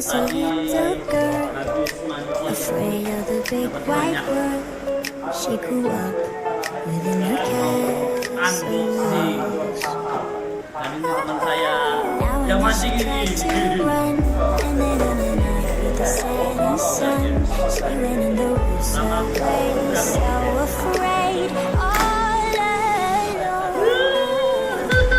was a little girl, afraid of the big white world. She grew up within her castle walls. Now when she tried to run, and then in the night with the setting sun, she went in the woods away, so afraid, all alone.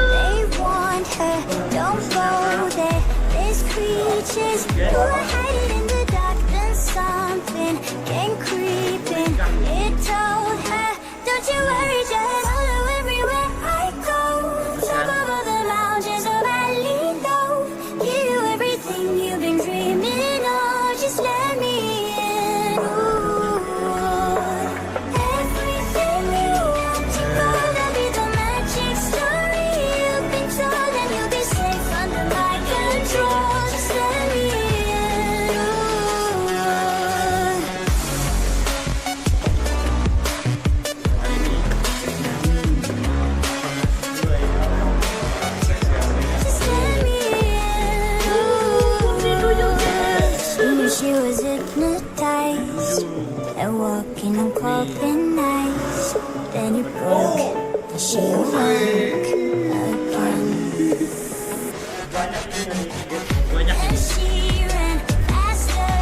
They warned her, don't go there, there's creatures who are hiding in the dark. Then something came creeping, it told her, don't you worry, just follow everywhere I go. Top of all the mountains of valley low, give you everything you've been dreaming of, just let me in. Ooh. Everything you want to go, that'll be the magic story you've been told, and you'll be safe under my control, just let me in. Ooh. Just let me in. Soon as she was hypnotized and walking on cold nights, then you broke and she awoke again. And she ran faster,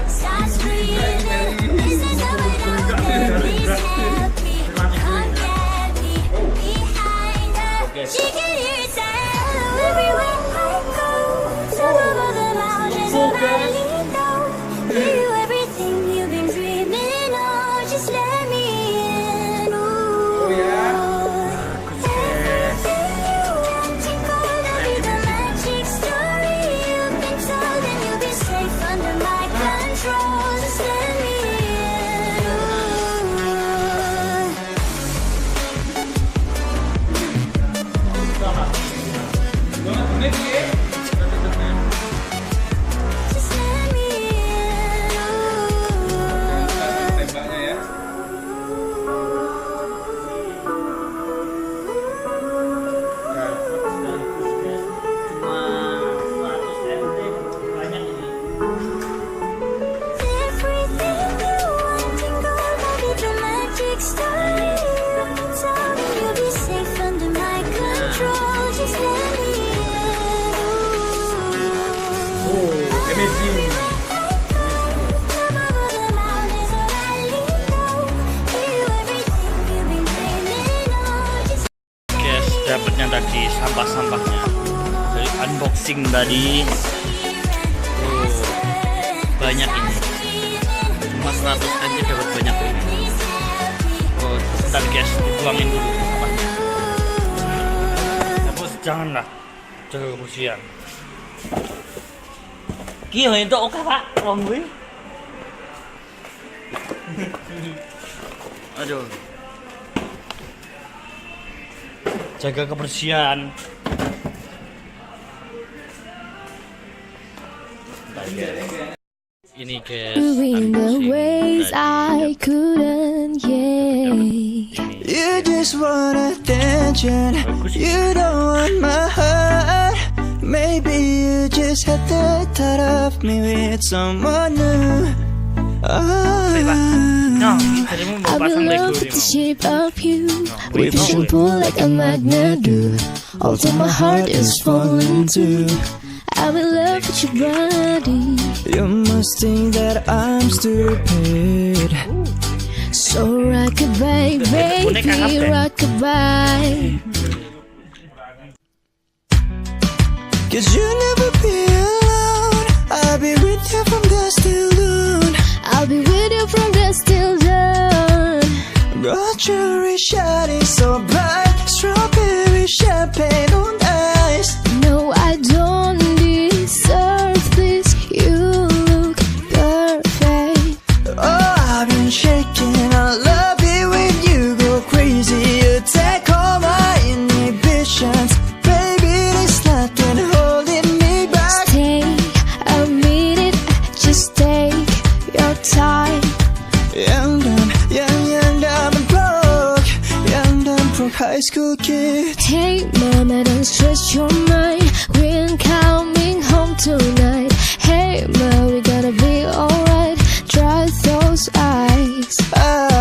starts breathing. This is how I know that please help me, come get me behind her. She can hear it sound everywhere I go. Top of all the mountains of valley low, give you everything you've been dreaming of, just let me in. Ooh. Everything you want to go, that'll be the magic story you've been told, and you'll be safe under my control, just let me in. Just let me Everything you want to go, that'll be the magic story you've been told, and you'll be safe under my control, just let me in. Amazing. Guys, dapatnya tadi sampah-sampahnya dari unboxing tadi. Banyak ini. Cuma 100 aja dapat banyak ini. Bentar guys, dibuangin dulu sampahnya. Terus janganlah jaga kebersihan. Kia itu oke pak, wong gue. Aduh. Jaga kebersihan. Ini guys, In the ways I couldn't, yeah. You just want attention, you don't want my heart. Maybe you just had the thought of me with someone new. No, tadimu mau I'm pasang in Lego love with the ini. shape of you. We push and pull like a magnet do. Although my heart is falling too. I'm in love with your body. You must think that I'm stupid. So rockabye, baby, rockabye. Cause you'll never be alone. I'll be with you from dusk till dawn. I'll be with you from dusk till dawn. Gold jewelry shining so bright, strawberry champagne on ice. No, I don't deserve this. You look perfect. Oh, I've been shaking, I love it when you go crazy. You take all my inhibitions. Baby, there's nothing holding me back. Stay a minute, just take your time. Young, dumb, and broke. Young, dumb, broke high school kid. Hey mama, don't stress your mind. We ain't coming home tonight. Hey things I